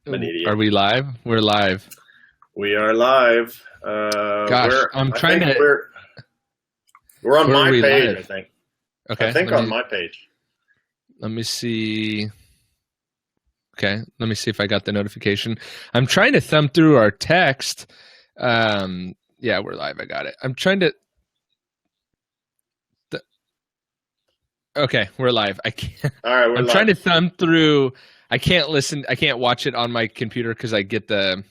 I'm an idiot. Are we live? We're live. We are live. Gosh, I'm trying to. We're on my page, live? I think. Okay. I think on my page. Let me see. Okay, let me see if I got the notification. I'm trying to thumb through our text. Yeah, we're live. I got it. I'm trying to. Okay, we're live. I can't. All right, I'm trying to thumb through. I can't listen. I can't watch it on my computer because I get the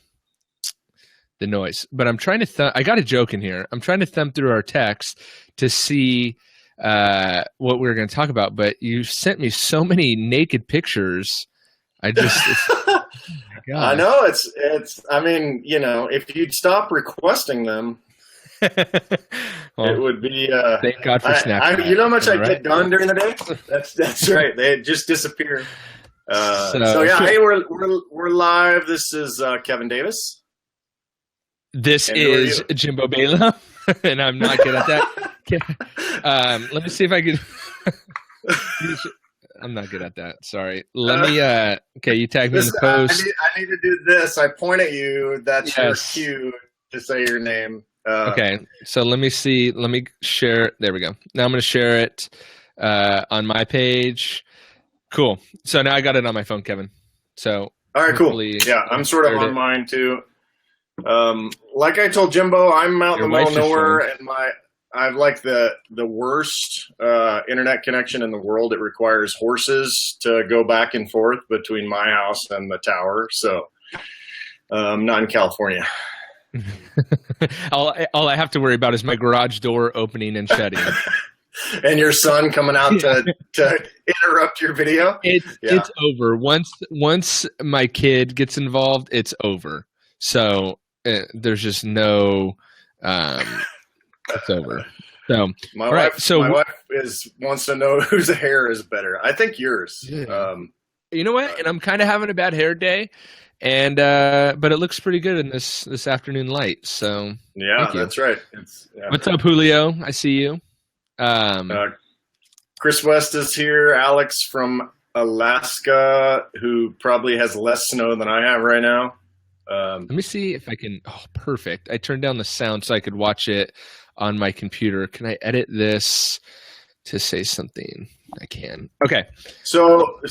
noise. But I'm trying to. I got a joke in here. I'm trying to thumb through our text to see what we were going to talk about. But you sent me so many naked pictures. I just. Oh I know it's. I mean, if you'd stop requesting them. Well, it would be. Thank God for Snapchat. You know how much I get done during the day? That's right. They just disappear. So yeah, hey, we're live. This is Kevin Davis. This is Jimbo Bela, and I'm not good at that. Let me see if I can. I'm not good at that. Sorry. Let me. Okay, you tagged me in the post. I need to do this. I point at you. That's your cue to say your name. Okay, so let me see. Let me share. There we go. Now I'm going to share it on my page. Cool. So now I got it on my phone, Kevin. So all right, cool. Yeah, I'm sort of on mine too. Like I told Jimbo, I'm out in the middle of nowhere, and I have like the worst internet connection in the world. It requires horses to go back and forth between my house and the tower. So I'm not in California. all I have to worry about is my garage door opening and shutting. And your son coming out to interrupt your video. It's over. Once my kid gets involved, it's over. So there's just no. It's over. So my wife wants to know whose hair is better. I think yours. Yeah. You know what? And I'm kind of having a bad hair day. And but it looks pretty good in this afternoon light. So yeah, that's right. What's up, Julio? I see you. Chris West is here. Alex from Alaska, who probably has less snow than I have right now. Let me see if I can. Oh, perfect! I turned down the sound so I could watch it on my computer. Can I edit this to say something? I can. Okay. So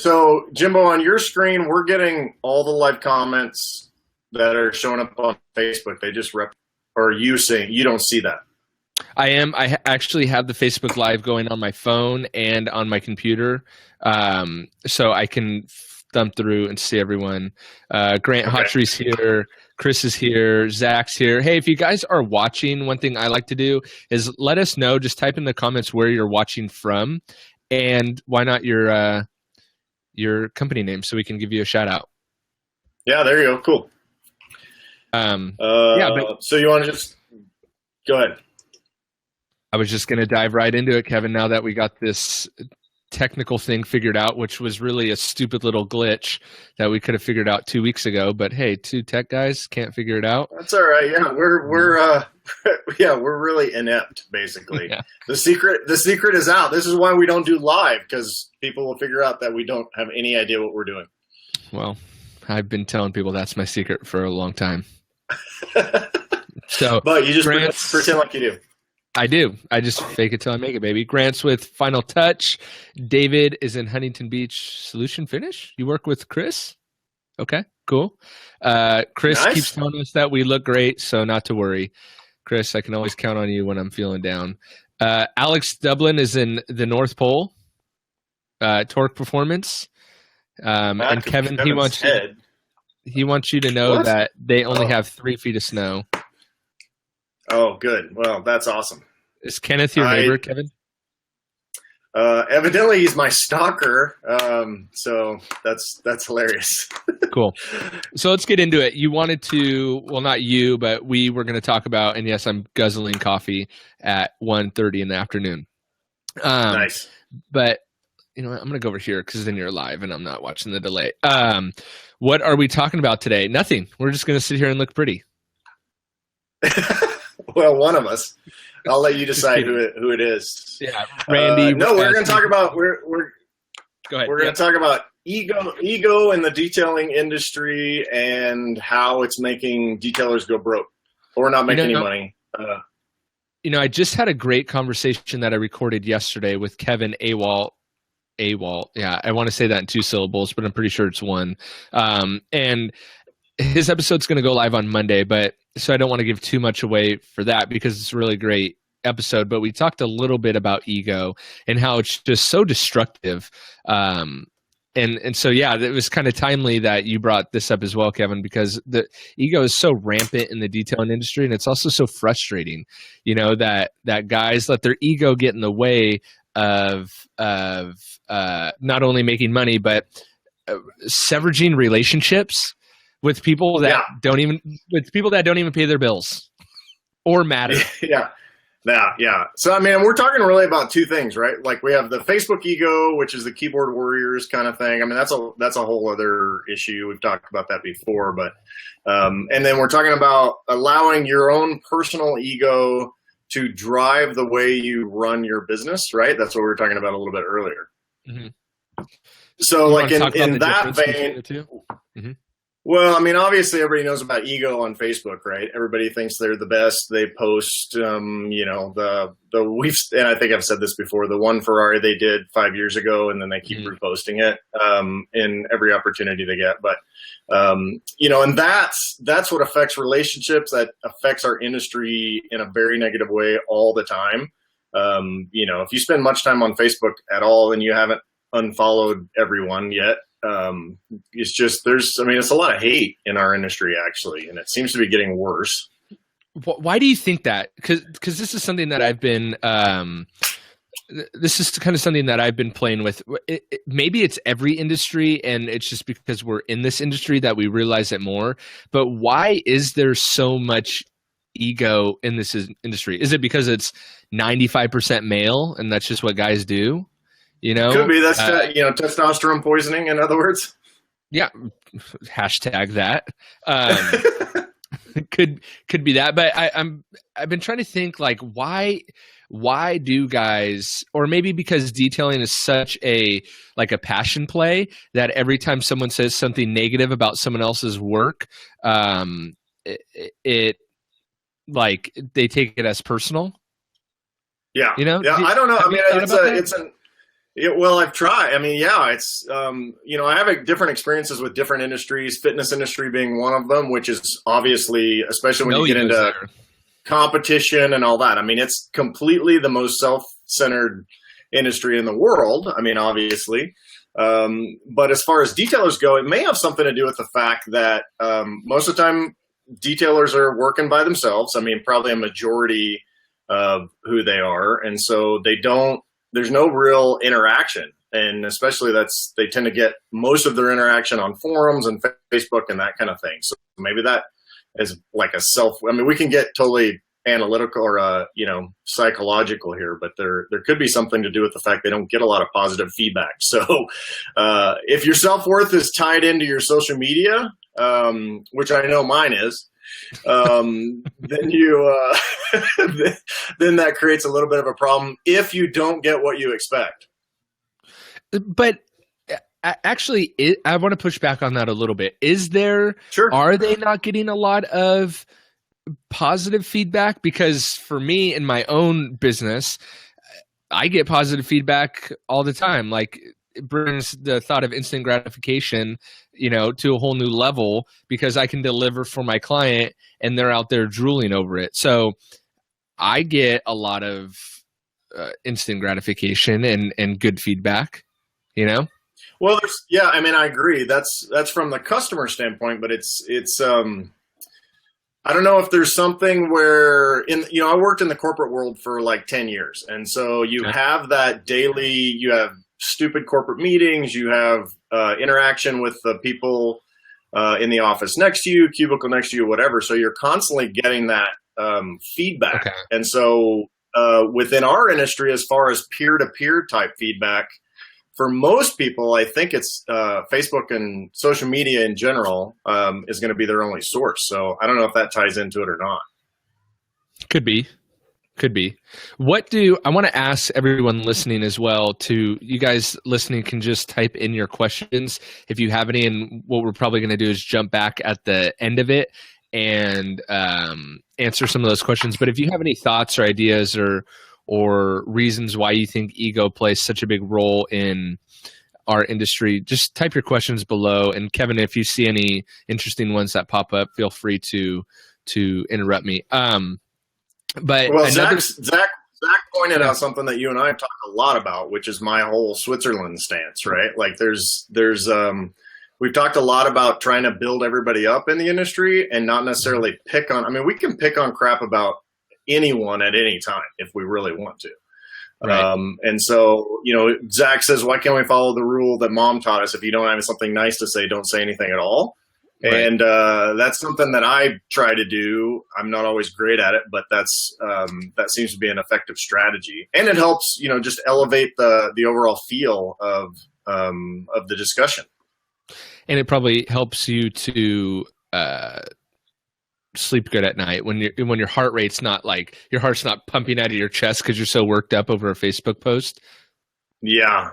Jimbo, on your screen, we're getting all the live comments that are showing up on Facebook. They just or you saying you don't see that. I am. I actually have the Facebook Live going on my phone and on my computer, so I can thumb through and see everyone. Grant Hotry's here. Chris is here. Zach's here. Hey, if you guys are watching, one thing I like to do is let us know. Just type in the comments where you're watching from. And why not your company name so we can give you a shout out? Yeah, there you go. Cool. So you want to just go ahead? I was just going to dive right into it, Kevin. Now that we got this technical thing figured out, which was really a stupid little glitch that we could have figured out 2 weeks ago. But hey, two tech guys can't figure it out. That's all right. Yeah, we're really inept, basically. Yeah. The secret is out. This is why we don't do live, because people will figure out that we don't have any idea what we're doing. Well, I've been telling people that's my secret for a long time. But you just pretend like you do. I do. I just fake it till I make it, baby. Grant's with Final Touch. David is in Huntington Beach Solution Finish. You work with Chris? Okay, cool. Chris keeps telling us that we look great, so not to worry. Chris, I can always count on you when I'm feeling down. Alex Dublin is in the North Pole, Torque Performance. And Kevin, he wants you to know that they only have 3 feet of snow. Oh, good. Well, that's awesome. Is Kenneth your neighbor, Kevin? Evidently, he's my stalker. So that's hilarious. Cool. So let's get into it. You wanted to, well, not you, but we were going to talk about, and yes, I'm guzzling coffee at 1:30 in the afternoon. Nice. But you know what? I'm going to go over here because then you're live and I'm not watching the delay. What are we talking about today? Nothing. We're just going to sit here and look pretty. Well, one of us. I'll let you decide who it is. Yeah, Randy. No, we're going to talk about Go ahead. We're going to talk about ego in the detailing industry and how it's making detailers go broke or not make any money. I just had a great conversation that I recorded yesterday with Kevin Awalt. Yeah, I want to say that in 2 syllables, but I'm pretty sure it's one. And his episode's going to go live on Monday, so I don't want to give too much away for that because it's a really great episode. But we talked a little bit about ego and how it's just so destructive. And so, yeah, it was kind of timely that you brought this up as well, Kevin, because the ego is so rampant in the detailing industry, and it's also so frustrating, that guys let their ego get in the way of not only making money, but severing relationships with people that don't even pay their bills or matter. Yeah. So, I mean, we're talking really about 2 things, right? Like we have the Facebook ego, which is the keyboard warriors kind of thing. I mean, that's a whole other issue. We've talked about that before, but, and then we're talking about allowing your own personal ego to drive the way you run your business, right? That's what we were talking about a little bit earlier. Mm-hmm. So, like in that vein, mm-hmm. Well, I mean, obviously everybody knows about ego on Facebook, right? Everybody thinks they're the best. They post, and I think I've said this before, the one Ferrari they did 5 years ago, and then they keep reposting it in every opportunity they get. But, and that's what affects relationships. That affects our industry in a very negative way all the time. If you spend much time on Facebook at all and you haven't unfollowed everyone yet, it's a lot of hate in our industry actually, and it seems to be getting worse. Why do you think that? Because this is something that I've been this is kind of something that I've been playing with. Maybe it's every industry, and it's just because we're in this industry that we realize it more. But why is there so much ego in this industry? Is it because it's 95% male and that's just what guys do? Could be. That's testosterone poisoning, in other words. Yeah, hashtag that. Could be that. But I've been trying to think, like, why do guys, or maybe because detailing is such a passion play that every time someone says something negative about someone else's work, it they take it as personal. Yeah. Yeah. I don't know. I mean, well, I've tried. I mean, yeah, it's, I have different experiences with different industries, fitness industry being one of them, which is obviously, especially when you get into competition and all that. I mean, it's completely the most self-centered industry in the world. I mean, obviously. But as far as detailers go, it may have something to do with the fact that most of the time detailers are working by themselves. I mean, probably a majority of who they are. And so there's no real interaction, and especially they tend to get most of their interaction on forums and Facebook and that kind of thing. So maybe that is like we can get totally analytical or, psychological here, but there could be something to do with the fact they don't get a lot of positive feedback. So if your self-worth is tied into your social media, which I know mine is, then then that creates a little bit of a problem if you don't get what you expect. But actually, I want to push back on that a little bit. Sure. Are they not getting a lot of positive feedback? Because for me in my own business, I get positive feedback all the time. Like, it brings the thought of instant gratification, to a whole new level because I can deliver for my client and they're out there drooling over it. So I get a lot of instant gratification and good feedback, Well, I mean, I agree. That's from the customer standpoint, but it's I don't know if there's something where I worked in the corporate world for like 10 years. And so you have that daily, you have stupid corporate meetings, you have interaction with the people in the office next to you, cubicle next to you, whatever. So you're constantly getting that feedback. Okay. And so within our industry, as far as peer-to-peer type feedback, for most people, I think it's Facebook and social media in general is going to be their only source. So I don't know if that ties into it or not. Could be. Could be. I want to ask everyone listening as well, you guys listening can just type in your questions if you have any, and what we're probably going to do is jump back at the end of it and answer some of those questions. But if you have any thoughts or ideas or reasons why you think ego plays such a big role in our industry, just type your questions below. And Kevin, if you see any interesting ones that pop up, feel free to interrupt me. But Zach pointed out something that you and I have talked a lot about, which is my whole Switzerland stance, right? Like we've talked a lot about trying to build everybody up in the industry and not necessarily we can pick on crap about anyone at any time if we really want to. Right. And so, Zach says, why can't we follow the rule that mom taught us? If you don't have something nice to say, don't say anything at all. Right. And that's something that I try to do. I'm not always great at it, but that seems to be an effective strategy, and it helps just elevate the overall feel of the discussion. And it probably helps you to sleep good at night when your heart rate's not like your heart's not pumping out of your chest because you're so worked up over a Facebook post. Yeah.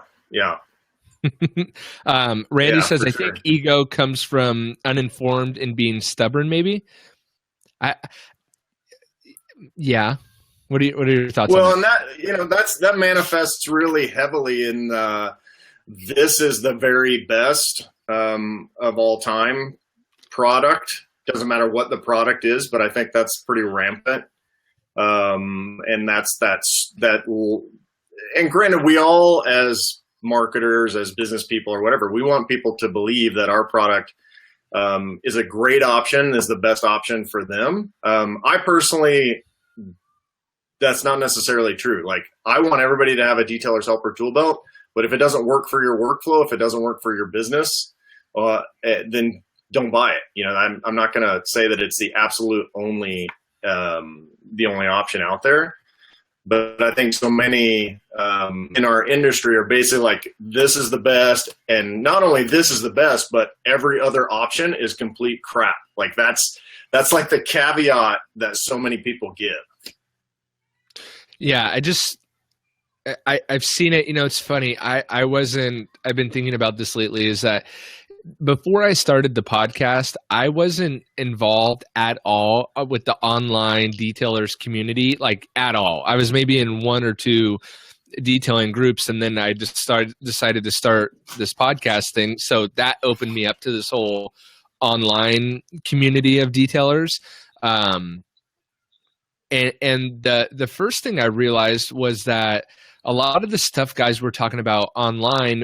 Randy says, I think ego comes from uninformed and being stubborn, maybe. Yeah. What are your thoughts on that? And that manifests really heavily in this is the very best of all time product. Doesn't matter what the product is, but I think that's pretty rampant. And and granted, we all as marketers, as business people or whatever, we want people to believe that our product is a great option, is the best option for them. I personally, that's not necessarily true. Like, I want everybody to have a Detailer's Helper tool belt, but if it doesn't work for your workflow, if it doesn't work for your business, then don't buy it. I'm not going to say that it's the absolute only option out there. But I think so many in our industry are basically like, this is the best. And not only this is the best, but every other option is complete crap. Like that's like the caveat that so many people give. Yeah, I've seen it. It's funny. I've been thinking about this lately, is that before I started the podcast, I wasn't involved at all with the online detailers community, like at all. I was maybe in one or two detailing groups, and then I just decided to start this podcast thing. So that opened me up to this whole online community of detailers. And the first thing I realized was that a lot of the stuff guys were talking about online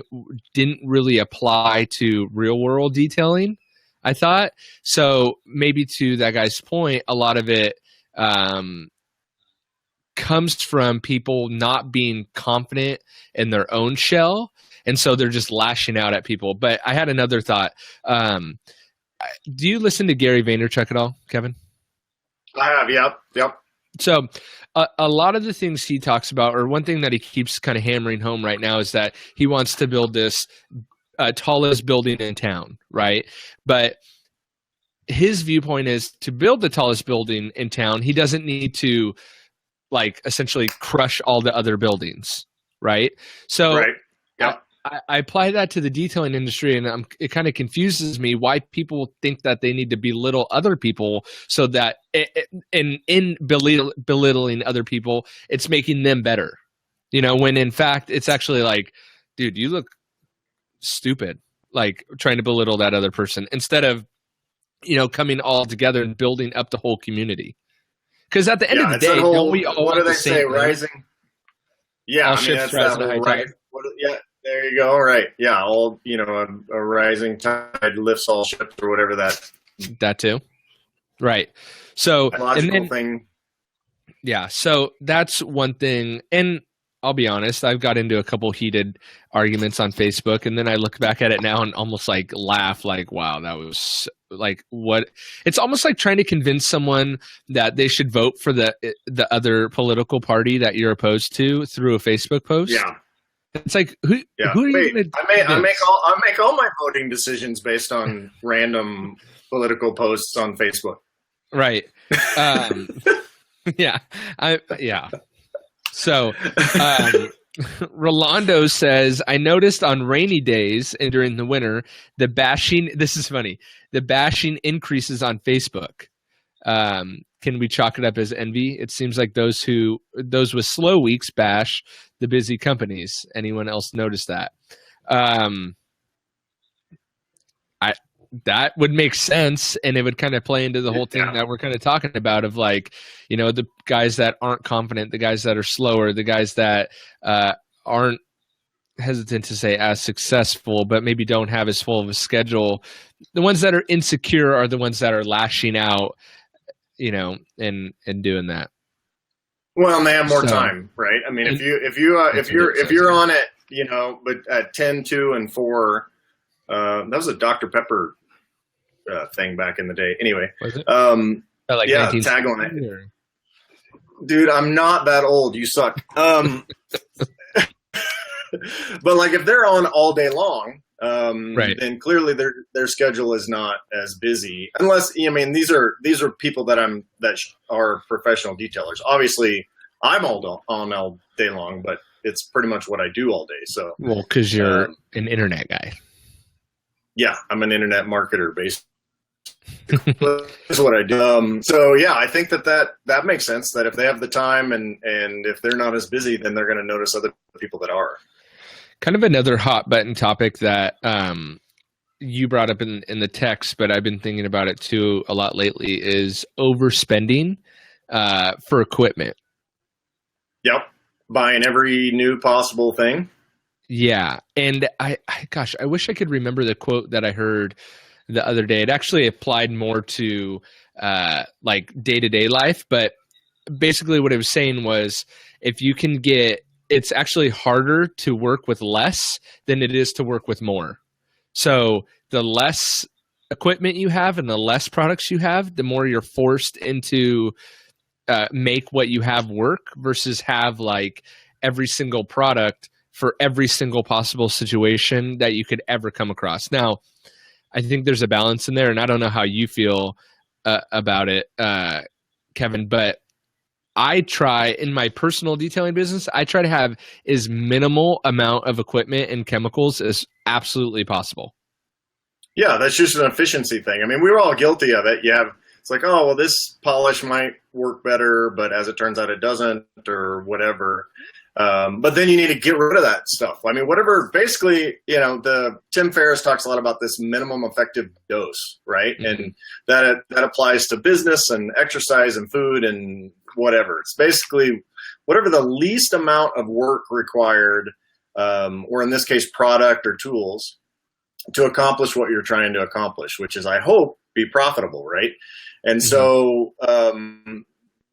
didn't really apply to real world detailing, I thought. So maybe to that guy's point, a lot of it comes from people not being confident in their own shell. And so they're just lashing out at people. But I had another thought. Do you listen to Gary Vaynerchuk at all, Kevin? I have, yep. So a lot of the things he talks about, or one thing that he keeps kind of hammering home right now, is that he wants to build this tallest building in town, right? But his viewpoint is to build the tallest building in town, he doesn't need to like essentially crush all the other buildings, right? So right. Yep. I apply that to the detailing industry, and it kind of confuses me why people think that they need to belittle other people, so that in belittling other people, it's making them better. When in fact it's actually like, dude, you look stupid, like trying to belittle that other person instead of coming all together and building up the whole community. Because at the end of the day, don't we all what do they say? Rising. Yeah, all ships rise in a high tide. Yeah. There you go. Right. Yeah. A rising tide lifts all ships, or whatever that too. Right. So, logical thing. Yeah. So that's one thing. And I'll be honest, I've got into a couple heated arguments on Facebook, and then I look back at it now and almost like laugh, like, wow, that was like what? It's almost like trying to convince someone that they should vote for the other political party that you're opposed to through a Facebook post. Yeah. It's like who are you gonna I make all my voting decisions based on random political posts on Facebook. Right. Yeah. Yeah. So, Rolando says, I noticed on rainy days and during the winter, this is funny, the bashing increases on Facebook. Can we chalk it up as envy? It seems like those with slow weeks bash the busy companies. Anyone else notice that? That would make sense, and it would kind of play into the whole thing that we're kind of talking about of like, the guys that aren't confident, the guys that are slower, the guys that aren't hesitant to say as successful, but maybe don't have as full of a schedule. The ones that are insecure are the ones that are lashing out, and doing that. Well, and they have more time, right? I mean, if you're on it, but at 10, 2, and 4, that was a Dr. Pepper thing back in the day. Anyway, was it? Tagline. Dude, I'm not that old. You suck. But like, if they're on all day long, right, then clearly their schedule is not as busy. Unless, these are people that are professional detailers. Obviously, I'm on all day long, but it's pretty much what I do all day. So, well, because you're an internet guy. Yeah, I'm an internet marketer, basically. That's what I do. So yeah, I think that makes sense. That if they have the time and if they're not as busy, then they're going to notice other people that are. Kind of another hot button topic that you brought up in the text, but I've been thinking about it too a lot lately, is overspending for equipment. Yep, buying every new possible thing. Yeah, and I wish I could remember the quote that I heard the other day. It actually applied more to like day-to-day life, but basically what it was saying was, if you can it's actually harder to work with less than it is to work with more. So the less equipment you have and the less products you have, the more you're forced into make what you have work, versus have like every single product for every single possible situation that you could ever come across. Now, I think there's a balance in there, and I don't know how you feel about it, Kevin, but I try, in my personal detailing business, I try to have as minimal amount of equipment and chemicals as absolutely possible. Yeah, that's just an efficiency thing. I mean, we were all guilty of it. It's like, oh, well, this polish might work better, but as it turns out, it doesn't, or whatever. But then you need to get rid of that stuff. I mean, whatever, basically, Tim Ferriss talks a lot about this minimum effective dose, right? Mm-hmm. And that applies to business and exercise and food and whatever. It's basically whatever the least amount of work required, or in this case, product or tools, to accomplish what you're trying to accomplish, which is, I hope, be profitable, right? And mm-hmm. So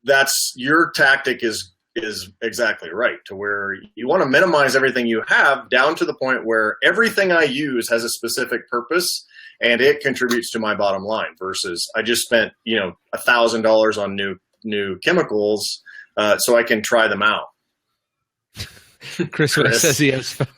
that's your tactic is exactly right, to where you want to minimize everything you have down to the point where everything I use has a specific purpose and it contributes to my bottom line, versus I just spent, $1,000 on new chemicals so I can try them out. Chris says he has 5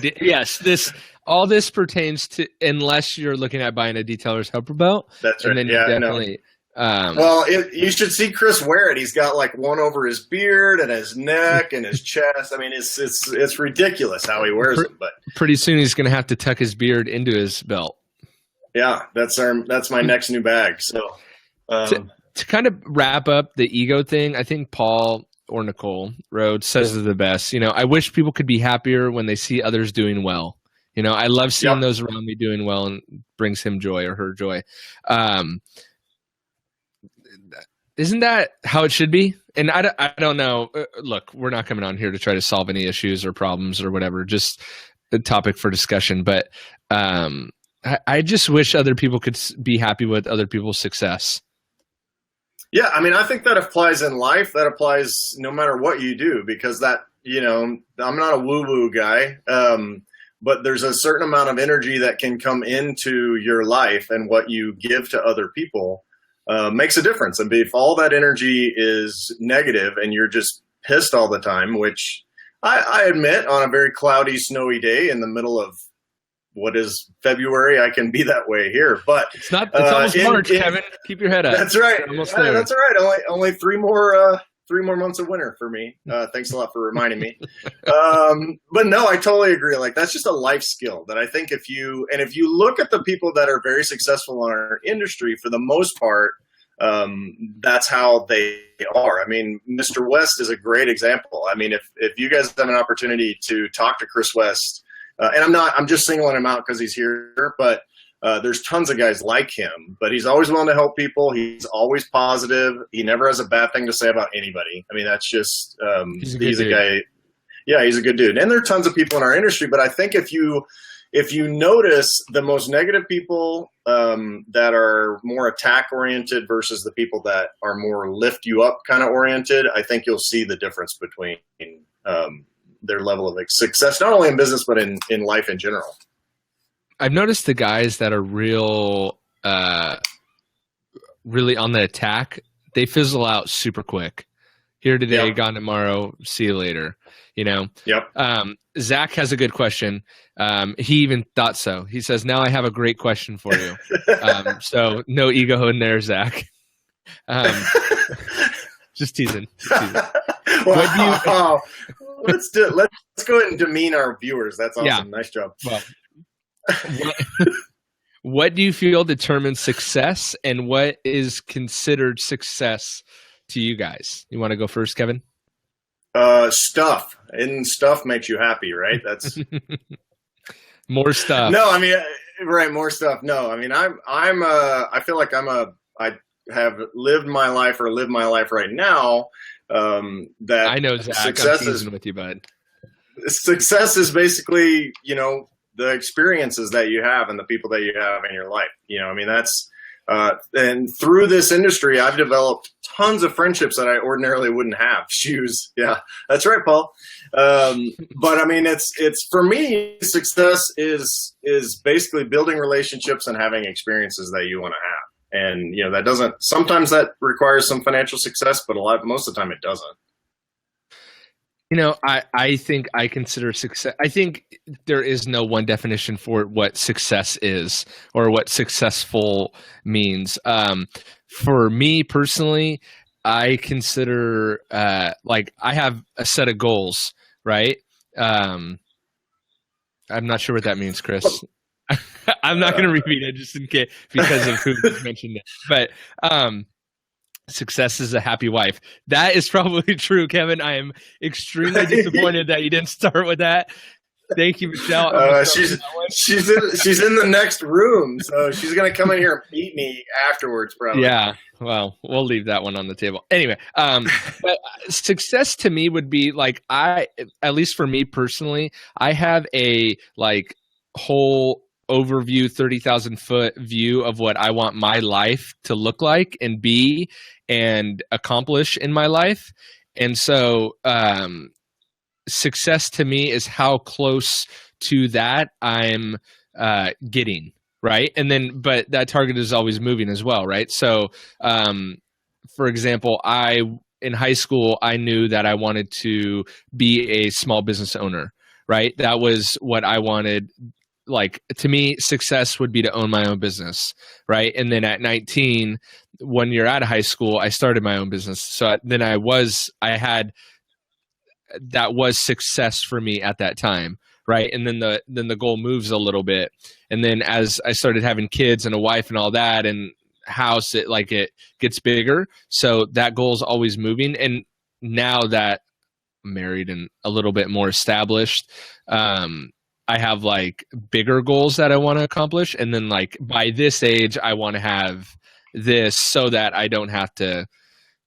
days. Yes, all this pertains to, unless you're looking at buying a detailer's helper belt. That's right. And then definitely. Well, you should see Chris wear it. He's got like one over his beard and his neck and his chest. I mean, it's ridiculous how he wears them. But pretty soon he's going to have to tuck his beard into his belt. Yeah, that's my next new bag. So to kind of wrap up the ego thing, I think Paul or Nicole Rhodes says it the best. I wish people could be happier when they see others doing well. I love seeing those around me doing well, and brings him joy or her joy. Isn't that how it should be? And I don't know. Look, we're not coming on here to try to solve any issues or problems or whatever, just a topic for discussion. But I just wish other people could be happy with other people's success. Yeah, I mean, I think that applies in life. That applies no matter what you do, because I'm not a woo-woo guy, but there's a certain amount of energy that can come into your life, and what you give to other people makes a difference. And if all that energy is negative and you're just pissed all the time, which I admit, on a very cloudy, snowy day in the middle of what is February? I can be that way here, but it's not. It's almost March, Kevin. Keep your head up. That's right. That's right. Only 3 more months of winter for me. Thanks a lot for reminding me. But no, I totally agree. Like, that's just a life skill that I think if you look at the people that are very successful in our industry, for the most part, that's how they are. I mean, Mr. West is a great example. I mean, if you guys have an opportunity to talk to Chris West, and I'm just singling him out because he's here, but there's tons of guys like him, but he's always willing to help people. He's always positive. He never has a bad thing to say about anybody. I mean, that's just, he's a guy. Yeah, he's a good dude. And there are tons of people in our industry, but I think if you notice the most negative people that are more attack oriented versus the people that are more lift you up kind of oriented, I think you'll see the difference between their level of success, not only in business, but in life in general. I've noticed the guys that are really on the attack, they fizzle out super quick. Here today, gone tomorrow, see you later. You know? Yep. Zach has a good question. He even thought so. He says, now I have a great question for you. So no ego in there, Zach. Just teasing. Wow. Let's go ahead and demean our viewers. That's awesome. Yeah. Nice job. Well, what do you feel determines success, and what is considered success to you guys? You want to go first, Kevin? Stuff. And stuff makes you happy, right? That's more stuff. No, I mean, right. More stuff. No, I mean, I feel like I have lived my life right now. That I know, Zach, success I'm teasing with you, bud. Success is basically, the experiences that you have and the people that you have in your life. I mean, that's, and through this industry, I've developed tons of friendships that I ordinarily wouldn't have. Shoes. Yeah, that's right, Paul. But I mean, it's for me, success is basically building relationships and having experiences that you want to have. And, that doesn't, sometimes that requires some financial success, but most of the time it doesn't. I think I consider success. I think there is no one definition for what success is or what successful means. For me personally, I consider I have a set of goals, right? I'm not sure what that means, Chris. I'm not going to repeat it just in case because of who mentioned it. But success is a happy wife. That is probably true, Kevin. I am extremely disappointed that you didn't start with that. Thank you, Michelle. She's in the next room, so she's gonna come in here and beat me afterwards, probably. Yeah. Well, we'll leave that one on the table. Anyway, but success to me would be at least for me personally, I have a whole overview 30,000 foot view of what I want my life to look like and be and accomplish in my life. And so success to me is how close to that I'm getting, right? And then but that target is always moving as well, right? So for example, in high school I knew that I wanted to be a small business owner, right? That was what I wanted. To me, success would be to own my own business, right? And then at 19, when you're out of high school, I started my own business. So then that was success for me at that time, right? And then the goal moves a little bit. And then as I started having kids and a wife and all that and house, it gets bigger. So that goal is always moving. And now that I'm married and a little bit more established, I have bigger goals that I want to accomplish. And then by this age, I want to have this so that I don't have to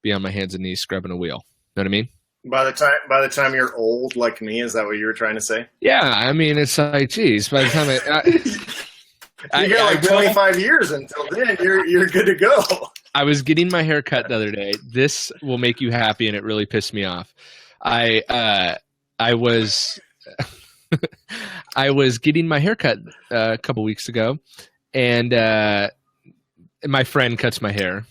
be on my hands and knees scrubbing a wheel. Know what I mean? By the time you're old like me, is that what you were trying to say? Yeah. I mean, it's geez, by the time you got 25 years until then, you're good to go. I was getting my hair cut the other day. This will make you happy. And it really pissed me off. I was getting my hair cut a couple weeks ago, and my friend cuts my hair.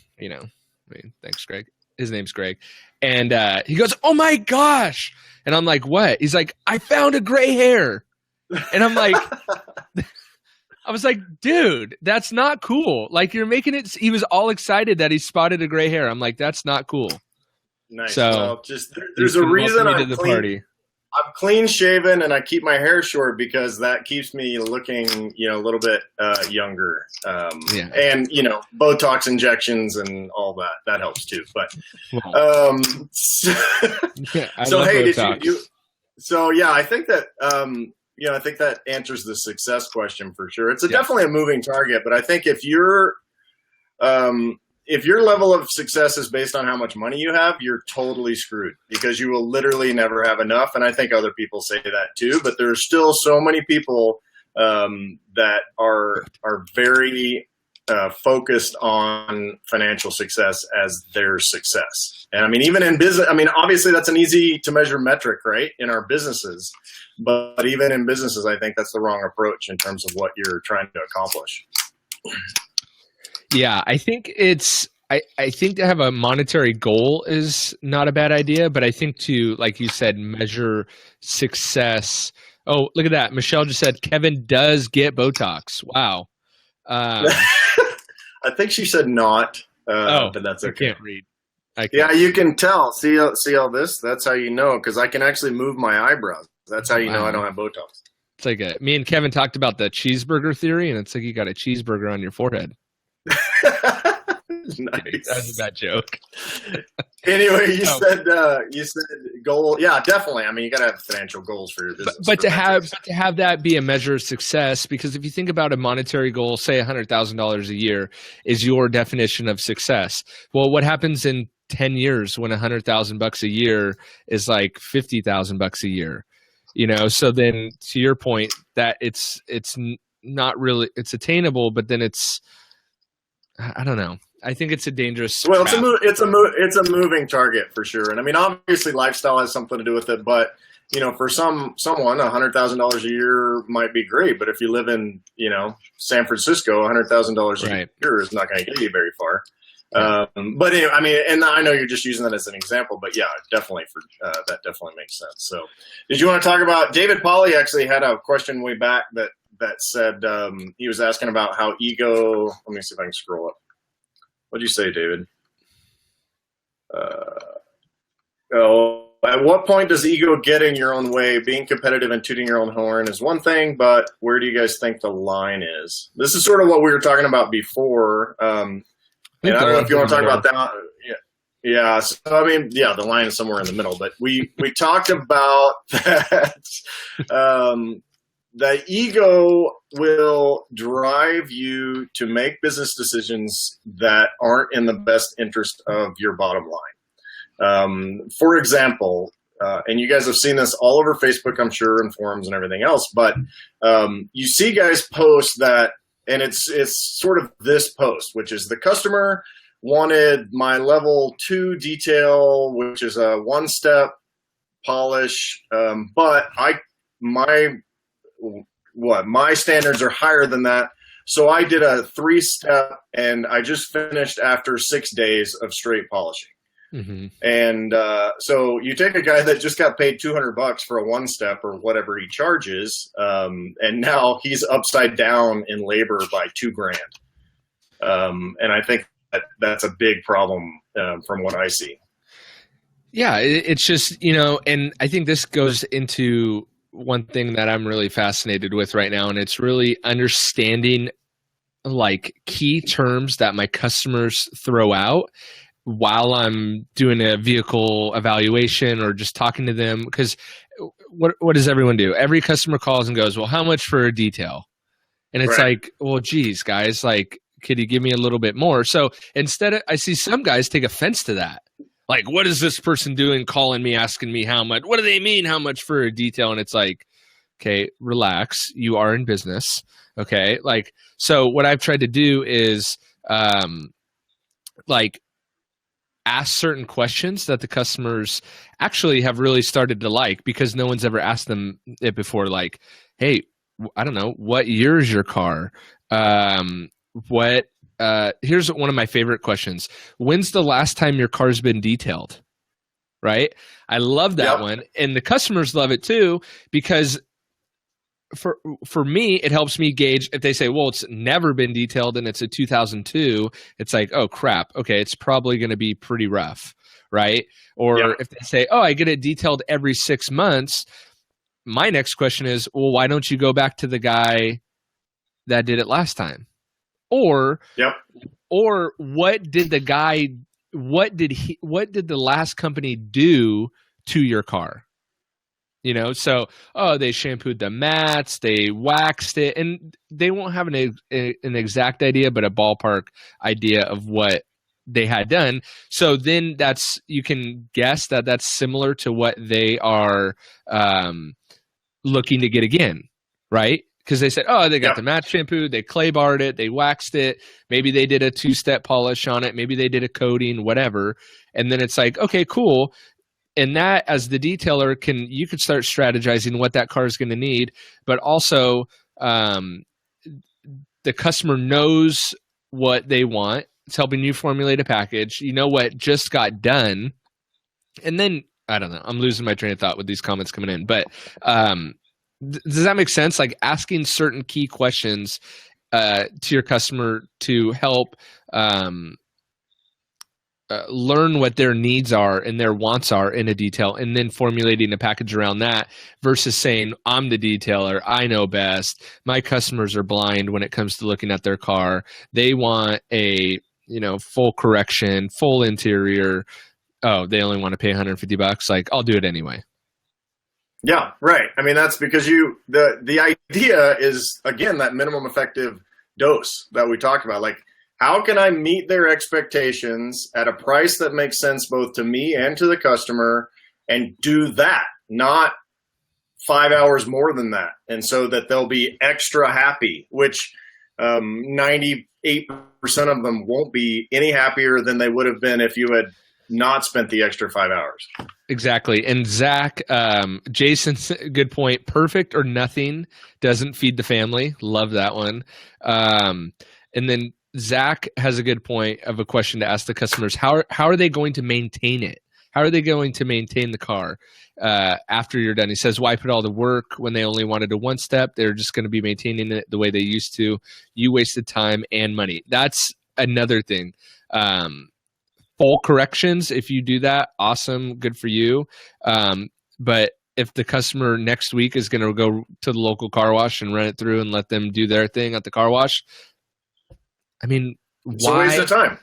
Thanks, Greg. His name's Greg, and he goes, "Oh my gosh!" And I'm like, "What?" He's like, "I found a gray hair," and I'm like, I was like, dude, that's not cool. Like, you're making it. He was all excited that he spotted a gray hair. I'm like, that's not cool. Nice. So well, just there's a reason I'm clean shaven and I keep my hair short because that keeps me looking, a little bit younger. And Botox injections and all that helps too. But so hey, Botox. Did you? So yeah, I think that. I think that answers the success question for sure. It's definitely a moving target, but I think if your level of success is based on how much money you have, you're totally screwed because you will literally never have enough. And I think other people say that too, but there's still so many people that are very focused on financial success as their success. And I mean, even in business, obviously that's an easy to measure metric, right? In our businesses, but even in businesses, I think that's the wrong approach in terms of what you're trying to accomplish. Yeah, I think I think to have a monetary goal is not a bad idea, but I think to, like you said, measure success. Oh, look at that. Michelle just said Kevin does get Botox. Wow. I think she said not, but that's okay. I can't read. Yeah, you can tell. See all this? That's how you know, because I can actually move my eyebrows. That's how you know I don't have Botox. It's like me and Kevin talked about the cheeseburger theory, and it's like you got a cheeseburger on your forehead. Nice. That's a bad joke. Anyway, you said goal. Yeah, definitely. I mean, you got to have financial goals for your business. But to have that be a measure of success, because if you think about a monetary goal, say $100,000 a year is your definition of success. Well, what happens in 10 years when $100,000 a year is like $50,000 a year? So then to your point that it's not really, it's attainable, but then I don't know. I think it's a dangerous. Well, it's a moving target for sure. And I mean, obviously lifestyle has something to do with it, but for someone, $100,000 a year might be great. But if you live in, San Francisco, $100,000 a year is not going to get you very far. But anyway, I mean, and I know you're just using that as an example, but yeah, definitely that definitely makes sense. So did you want to talk about David Polly actually had a question way back that said, he was asking about how ego, let me see if I can scroll up. What'd you say, David? At what point does ego get in your own way? Being competitive and tooting your own horn is one thing, but where do you guys think the line is? This is sort of what we were talking about before. And I don't know if you want to talk about that. Yeah. So, I mean, yeah, the line is somewhere in the middle, but we talked about that. The ego will drive you to make business decisions that aren't in the best interest of your bottom line. For example, and you guys have seen this all over Facebook, I'm sure, and forums and everything else, but you see guys post that, and it's sort of this post, which is the customer wanted my level 2 detail, which is a 1-step polish, but my standards are higher than that. So I did a 3-step and I just finished after 6 days of straight polishing. Mm-hmm. And so you take a guy that just got paid $200 for a 1-step or whatever he charges, and now he's upside down in labor by $2,000. And I think that's a big problem from what I see. Yeah, it's just, and I think this goes into one thing that I'm really fascinated with right now, and it's really understanding like key terms that my customers throw out while I'm doing a vehicle evaluation or just talking to them. Because what does everyone do? Every customer calls and goes, well, how much for a detail? And it's like, well, geez, guys, like, could you give me a little bit more? So instead, I see some guys take offense to that. Like, what is this person doing calling me, asking me how much? What do they mean, how much for a detail? And it's like, okay, relax. You are in business. Okay. Like, so what I've tried to do is like ask certain questions that the customers actually have really started to like, because no one's ever asked them it before. Like, hey, I don't know, what year is your car? Here's one of my favorite questions. When's the last time your car's been detailed? Right? I love that one. And the customers love it too, because for me, it helps me gauge if they say, well, it's never been detailed and it's a 2002. It's like, oh crap. Okay. It's probably going to be pretty rough. Right. Or if they say, oh, I get it detailed every 6 months. My next question is, well, why don't you go back to the guy that did it last time? Or what did the last company do to your car? You know, so, they shampooed the mats, they waxed it, and they won't have an exact idea, but a ballpark idea of what they had done. So then you can guess that that's similar to what they are looking to get again, right? Because they said, they got the mat shampoo, they clay barred it, they waxed it, maybe they did a 2-step polish on it, maybe they did a coating, whatever. And then it's like, okay, cool. And that, as the detailer, you could start strategizing what that car is going to need, but also the customer knows what they want. It's helping you formulate a package. You know what just got done, and then I don't know. I'm losing my train of thought with these comments coming in, but does that make sense? Like asking certain key questions to your customer to help learn what their needs are and their wants are in a detail, and then formulating a package around that versus saying, I'm the detailer, I know best. My customers are blind when it comes to looking at their car. They want a, full correction, full interior. Oh, they only want to pay $150. Like, I'll do it anyway. Yeah, right. I mean, that's because the idea is, again, that minimum effective dose that we talked about. Like, how can I meet their expectations at a price that makes sense both to me and to the customer, and do that, not 5 hours more than that, and so that they'll be extra happy, which 98% of them won't be any happier than they would have been if you had not spent the extra 5 hours. Exactly. And Zach, Jason's good point. Perfect or nothing doesn't feed the family. Love that one. And then Zach has a good point of a question to ask the customers. How are they going to maintain it? How are they going to maintain the car after you're done? He says, why put all the work when they only wanted a one step? They're just going to be maintaining it the way they used to. You wasted time and money. That's another thing. Full corrections, if you do that, awesome, good for you. But if the customer next week is going to go to the local car wash and run it through and let them do their thing at the car wash, I mean, it's a waste of time.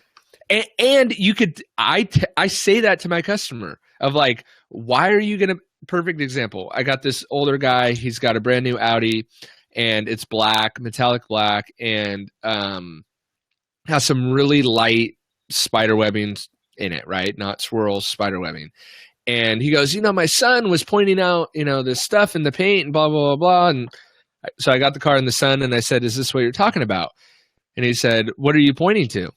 And you could, I say that to my customer of like, why are you going to, perfect example. I got this older guy, he's got a brand new Audi and it's black, metallic black, and has some really light spider webbing in it, right? Not swirls, spider webbing. And he goes, my son was pointing out, this stuff in the paint and blah, blah, blah, blah. And so I got the car in the sun and I said, is this what you're talking about? And he said, what are you pointing to?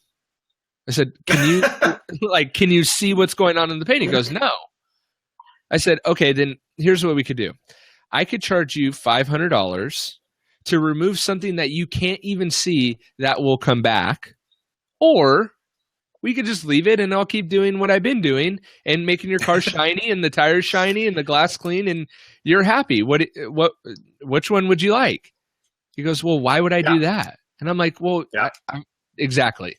I said, can you see what's going on in the paint? He goes, no. I said, okay, then here's what we could do. I could charge you $500 to remove something that you can't even see that will come back, or we could just leave it and I'll keep doing what I've been doing and making your car shiny and the tires shiny and the glass clean and you're happy. Which one would you like? He goes, well, why would I do that? And I'm like, well, exactly.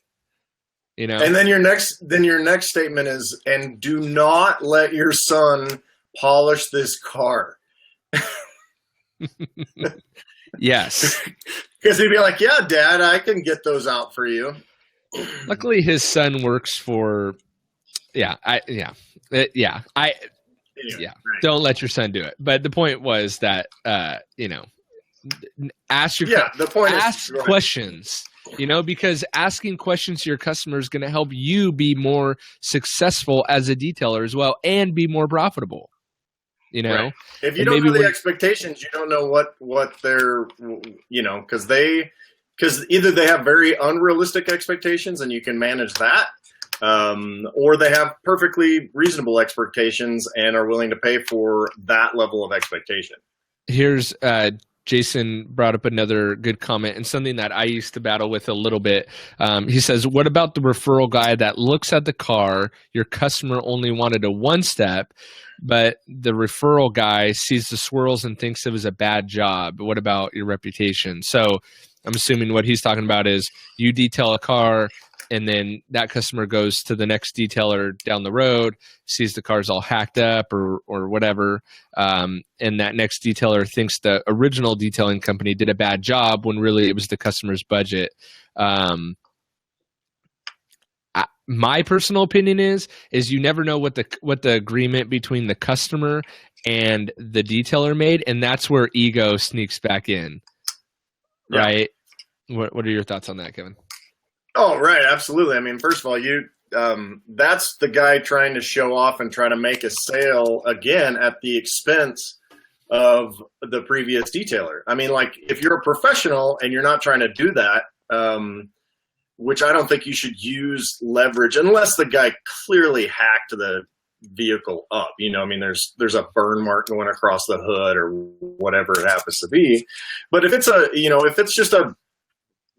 And then your next statement is, and do not let your son polish this car. Yes. Because he'd be like, yeah, Dad, I can get those out for you. Luckily, his son works for, right. Don't let your son do it. But the point was that, ask questions, because asking questions to your customer is going to help you be more successful as a detailer as well and be more profitable. Right. If you don't know the expectations, you don't know what they're, because either they have very unrealistic expectations and you can manage that, or they have perfectly reasonable expectations and are willing to pay for that level of expectation. Here's Jason brought up another good comment and something that I used to battle with a little bit. He says, what about the referral guy that looks at the car, your customer only wanted a one step, but the referral guy sees the swirls and thinks it was a bad job? What about your reputation? So I'm assuming what he's talking about is you detail a car, and then that customer goes to the next detailer down the road, sees the car's all hacked up or whatever, and that next detailer thinks the original detailing company did a bad job when really it was the customer's budget. My personal opinion is you never know what the agreement between the customer and the detailer made, and that's where ego sneaks back in, right? What are your thoughts on that, Kevin? Oh, right. Absolutely. I mean, first of all, that's the guy trying to show off and try to make a sale again at the expense of the previous detailer. I mean, like, if you're a professional and you're not trying to do that, which I don't think you should use leverage unless the guy clearly hacked the vehicle up. You know, I mean, there's a burn mark going across the hood or whatever it happens to be. But if it's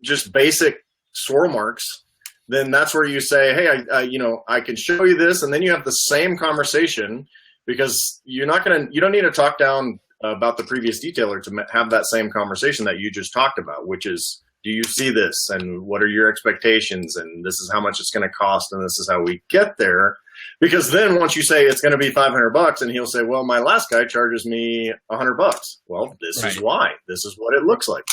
just basic swirl marks, then that's where you say, hey, I can show you this, and then you have the same conversation, because you don't need to talk down about the previous detailer to have that same conversation that you just talked about, which is, do you see this, and what are your expectations, and this is how much it's going to cost, and this is how we get there. Because then once you say it's going to be $500, and he'll say, well, my last guy charges me $100. Well, this is why. This is what it looks like.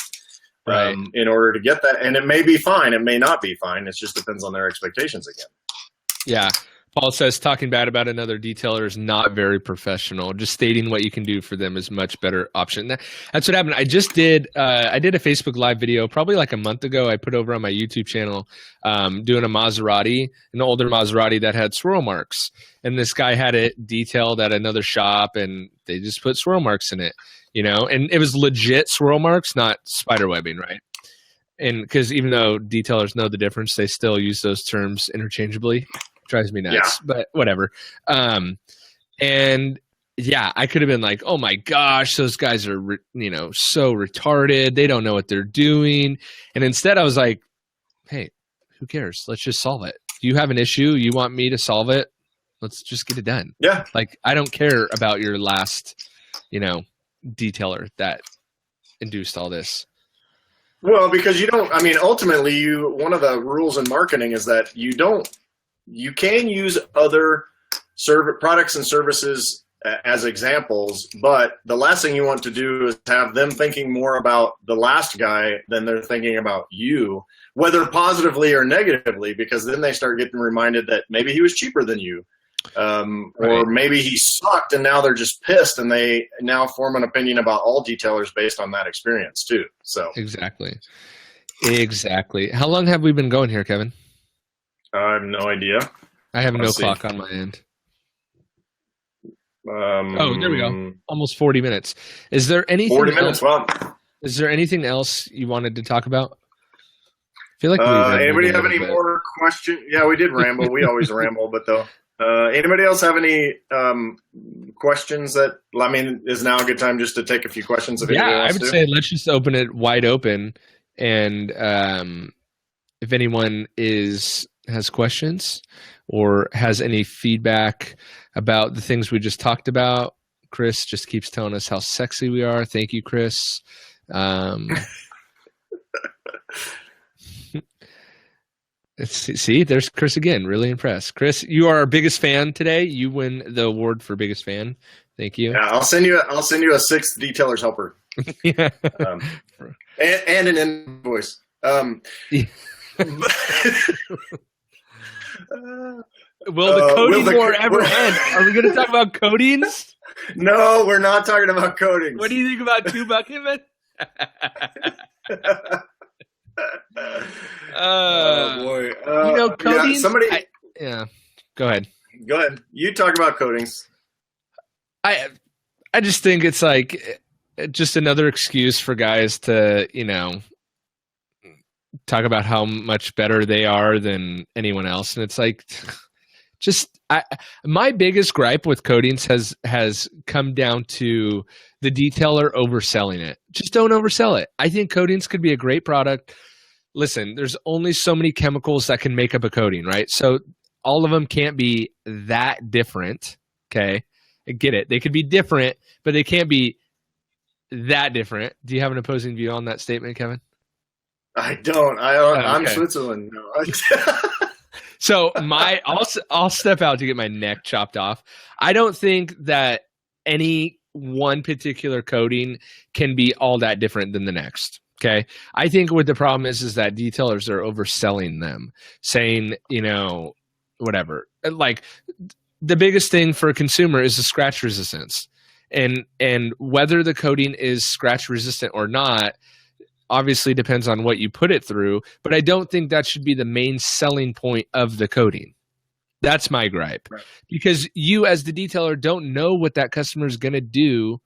Right. In order to get that. And it may be fine. It may not be fine. It just depends on their expectations again. Yeah. Paul says talking bad about another detailer is not very professional. Just stating what you can do for them is much better option. That's what happened. I just did I did a Facebook Live video probably like a month ago. I put over on my YouTube channel doing a Maserati, an older Maserati that had swirl marks. And this guy had it detailed at another shop, and they just put swirl marks in it. You know, and it was legit swirl marks, not spider webbing, right? And because even though detailers know the difference, they still use those terms interchangeably. It drives me nuts, but whatever. And yeah, I could have been like, oh my gosh, those guys are, so retarded. They don't know what they're doing. And instead I was like, hey, who cares? Let's just solve it. Do you have an issue? You want me to solve it? Let's just get it done. Yeah. Like, I don't care about your last, detailer that induced all this. Well, because ultimately one of the rules in marketing is that you can use other products and services as examples, but the last thing you want to do is have them thinking more about the last guy than they're thinking about you, whether positively or negatively, because then they start getting reminded that maybe he was cheaper than you. Or maybe he sucked, and now they're just pissed, and they now form an opinion about all detailers based on that experience too. So exactly. How long have we been going here, Kevin? I have no idea. I have no clock on my end. There we go. Almost 40 minutes. Is there anything? 40 minutes. Well, is there anything else you wanted to talk about? I feel like anybody have any more questions? Yeah, we did ramble. We always ramble, but though. Anybody else have any questions is now a good time just to take a few questions? I would say let's just open it wide open. And if anyone has questions or has any feedback about the things we just talked about, Chris just keeps telling us how sexy we are. Thank you, Chris. See, there's Chris again. Really impressed. Chris, you are our biggest fan today. You win the award for biggest fan. Thank you. Yeah, I'll send you a 6th detailer's helper. Yeah. And an invoice. Will the coding war ever end? Are we going to talk about coatings? No, we're not talking about coatings. What do you think about 2 Bucketman? Oh boy! coatings. Go ahead. Go ahead. You talk about coatings. I just think it's like just another excuse for guys to talk about how much better they are than anyone else, and it's like, My biggest gripe with coatings has come down to the detailer overselling it. Just don't oversell it. I think coatings could be a great product. Listen, there's only so many chemicals that can make up a coating, right? So all of them can't be that different. Okay, I get it. They could be different, but they can't be that different. Do you have an opposing view on that statement, Kevin? I don't. I'm Switzerland. No. So I'll step out to get my neck chopped off. I don't think that any one particular coating can be all that different than the next. Okay. I think what the problem is that detailers are overselling them, saying, whatever. Like the biggest thing for a consumer is the scratch resistance. And whether the coating is scratch resistant or not, obviously depends on what you put it through, but I don't think that should be the main selling point of the coating. That's my gripe. Right. Because you as the detailer don't know what that customer is going to do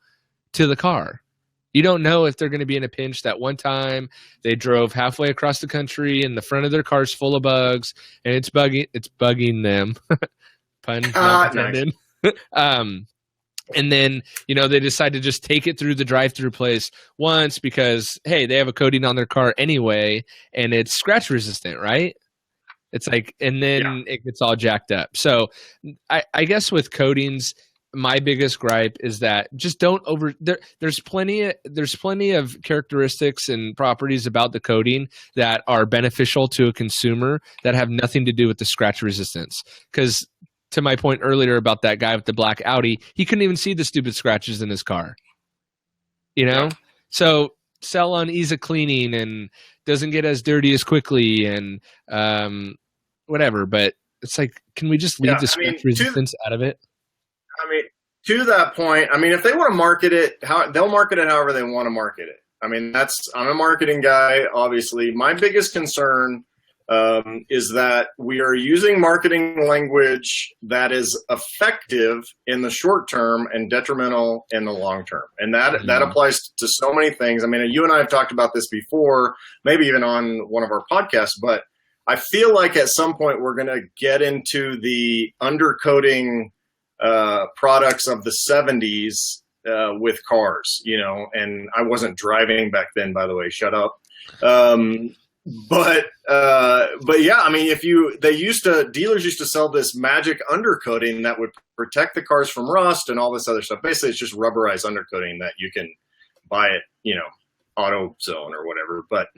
to the car. You don't know if they're going to be in a pinch. That one time they drove halfway across the country and the front of their car's full of bugs and it's bugging them. Pun not intended. Nice. And then, they decide to just take it through the drive-through place once because, hey, they have a coating on their car anyway, and it's scratch resistant, right? It's like, and then it gets all jacked up. So I guess with coatings, my biggest gripe is that just don't there's plenty of characteristics and properties about the coating that are beneficial to a consumer that have nothing to do with the scratch resistance. Because to my point earlier about that guy with the black Audi, he couldn't even see the stupid scratches in his car. So sell on ease of cleaning and doesn't get as dirty as quickly and whatever. But it's like, can we just leave the scratch resistance out of it? To that point, if they want to market it, they'll market it however they want to market it. I'm a marketing guy, obviously. My biggest concern is that we are using marketing language that is effective in the short term and detrimental in the long term. And that applies to so many things. You and I have talked about this before, maybe even on one of our podcasts, but I feel like at some point we're going to get into the undercoating products of the 70s with cars, and I wasn't driving back then, by the way, shut up. But yeah, dealers used to sell this magic undercoating that would protect the cars from rust and all this other stuff. Basically, it's just rubberized undercoating that you can buy at, AutoZone or whatever. But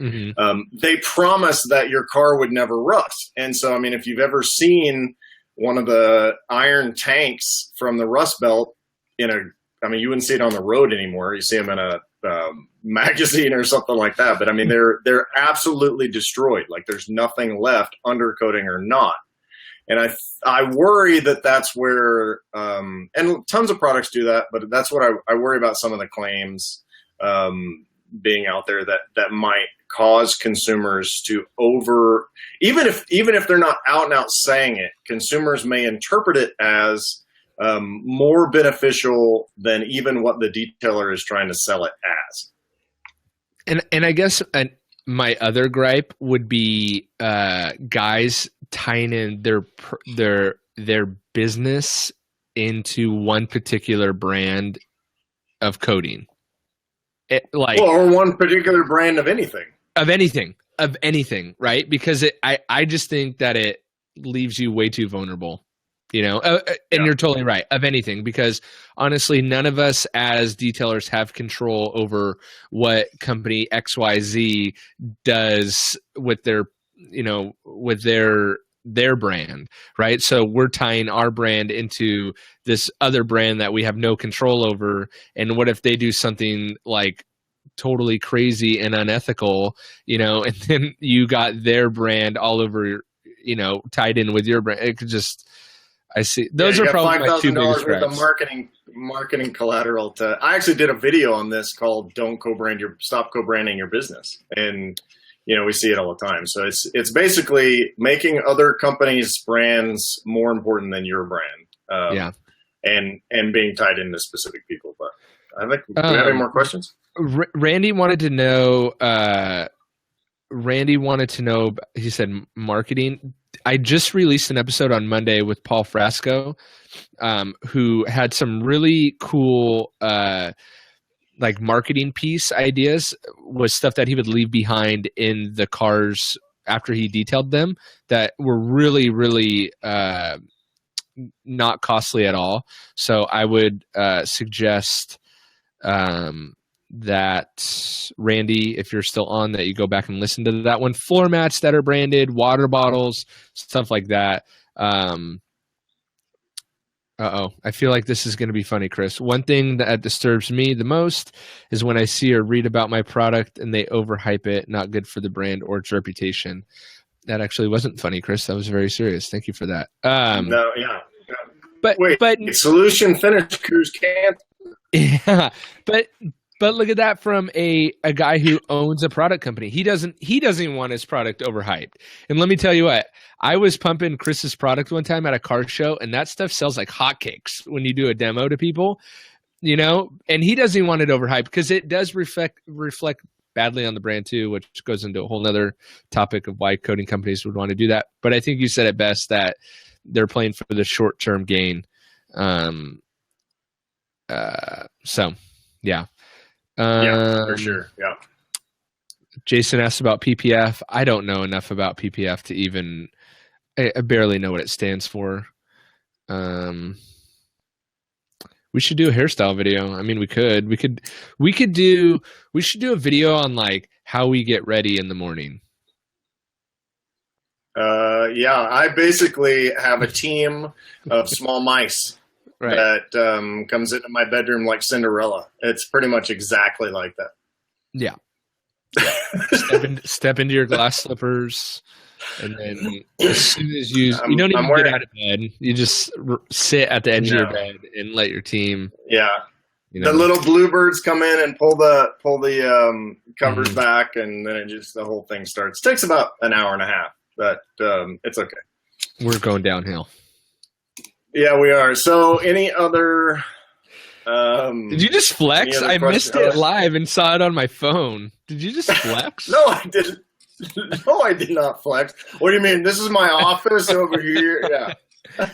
they promised that your car would never rust. And so, if you've ever seen one of the iron tanks from the Rust Belt you wouldn't see it on the road anymore. You see them in a magazine or something like that. But they're absolutely destroyed. Like there's nothing left, undercoating or not. And I worry that that's where, and tons of products do that, but that's what I worry about, some of the claims being out there that might cause consumers to even if they're not out and out saying it, consumers may interpret it as more beneficial than even what the detailer is trying to sell it as. And I guess my other gripe would be guys tying in their business into one particular brand of coating. Or one particular brand of anything. Of anything, right? Because I just think that it leaves you way too vulnerable. And you're totally right, of anything, because honestly, none of us as detailers have control over what company XYZ does with their brand, right? So we're tying our brand into this other brand that we have no control over. And what if they do something like totally crazy and unethical, and then you got their brand all over, tied in with your brand? It could just... I see. Those are probably my two biggest gripes. Worth of marketing collateral I actually did a video on this called Stop Co-Branding Your Business. And, we see it all the time. So it's basically making other companies' brands more important than your brand. And being tied into specific people. But I think, do we have any more questions? Randy wanted to know, he said marketing. I just released an episode on Monday with Paul Frasco, who had some really cool like marketing piece ideas, was stuff that he would leave behind in the cars after he detailed them that were really, really not costly at all. So I would suggest that, Randy, if you're still on, that you go back and listen to that one. Floor mats that are branded, water bottles, stuff like that. I feel like this is going to be funny, Chris. One thing that disturbs me the most is when I see or read about my product and they overhype it, not good for the brand or its reputation. That actually wasn't funny, Chris. That was very serious. Thank you for that. No, yeah. But solution finish cruise can't. Yeah, but look at that from a guy who owns a product company. He doesn't even want his product overhyped. And let me tell you what, I was pumping Chris's product one time at a car show, and that stuff sells like hotcakes when you do a demo to people, you know. And he doesn't even want it overhyped because it does reflect badly on the brand too, which goes into a whole nother topic of why coating companies would want to do that. But I think you said it best, that they're playing for the short-term gain. So yeah. Yeah, for sure. Yeah. Jason asked about PPF. I don't know enough about PPF to even. I barely know what it stands for. We should do a hairstyle video. I mean, we should do a video on like how we get ready in the morning. Yeah, I basically have a team of small mice. Right. That comes into my bedroom like Cinderella. It's pretty much exactly like that. Yeah. Step into your glass slippers, and then as soon as you don't even get out of bed, you just sit at the edge of your bed and let your team. Yeah. You know. The little bluebirds come in and pull the covers back, and then the whole thing starts. It takes about an hour and a half, but it's okay. We're going downhill. Yeah, we are. So any other... did you just flex? I missed it live and saw it on my phone. Did you just flex? No, I didn't. No, I did not flex. What do you mean? This is my office over here? Yeah.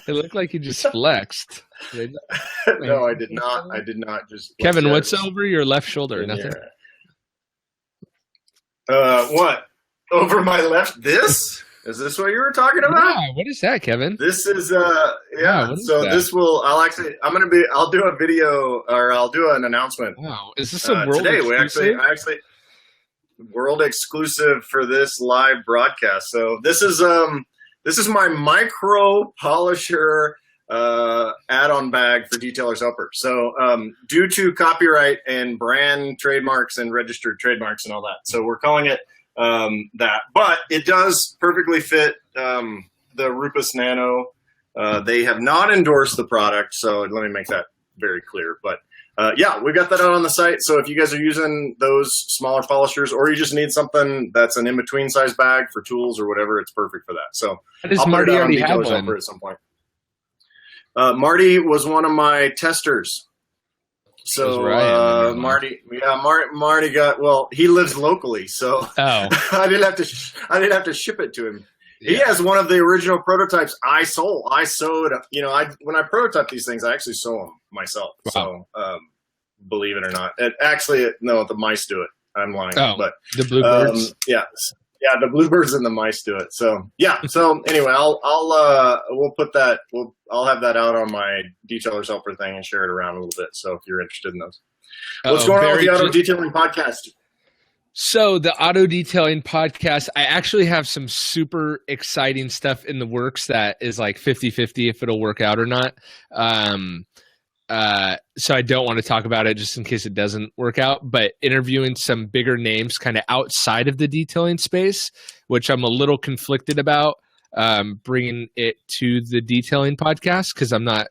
It looked like you just flexed. No, I did not. I did not just flex. Kevin, what's over your left shoulder? Nothing? What? Over my left? This? Is this what you were talking about? Yeah, what is that, Kevin? This is I'll do a video, or I'll do an announcement. Wow. Is this a world today? Exclusive? We actually world exclusive for this live broadcast. So this is my micro polisher add-on bag for Detailer's Helper. So due to copyright and brand trademarks and registered trademarks and all that, so we're calling it that, but it does perfectly fit the Rupus Nano. They have not endorsed the product, so let me make that very clear. But yeah, we got that out on the site. So if you guys are using those smaller polishers, or you just need something that's an in-between size bag for tools or whatever, it's perfect for that. So does Marty already have one? At some point. Marty was one of my testers. So Marty got, well, he lives locally, so I didn't have to ship it to him. Yeah. He has one of the original prototypes I sold. I sewed, when I prototype these things, I actually sew them myself. Wow. So believe it or not, no, the mice do it. I'm lying. Oh, but the bluebirds. Yeah, the bluebirds and the mice do it. So yeah. So anyway, I'll have that out on my Detailer's Helper thing and share it around a little bit. So if you're interested in those, what's going on with the auto detailing podcast? So the auto detailing podcast, I actually have some super exciting stuff in the works that is like 50-50 if it'll work out or not. So I don't want to talk about it just in case it doesn't work out, but interviewing some bigger names kind of outside of the detailing space, which I'm a little conflicted about, bringing it to the detailing podcast, because I'm not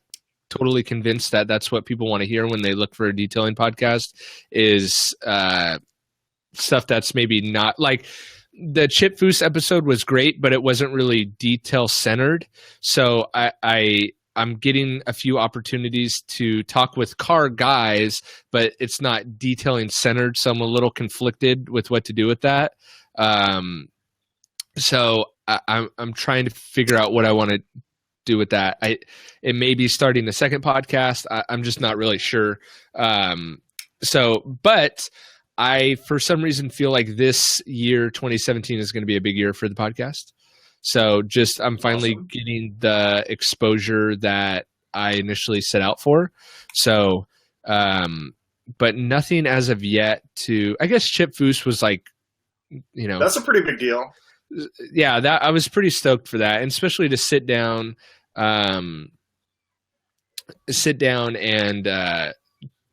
totally convinced that that's what people want to hear when they look for a detailing podcast, is stuff that's maybe not like the Chip Foose episode was great, but it wasn't really detail centered. So I'm getting a few opportunities to talk with car guys, but it's not detailing centered. So I'm a little conflicted with what to do with that. So I'm trying to figure out what I want to do with that. It may be starting a second podcast. I'm just not really sure. But I, for some reason, feel like this year, 2017, is going to be a big year for the podcast. So I'm finally getting the exposure that I initially set out for. So, but nothing as of yet I guess Chip Foose was like, that's a pretty big deal. Yeah, that I was pretty stoked for that, and especially to sit down and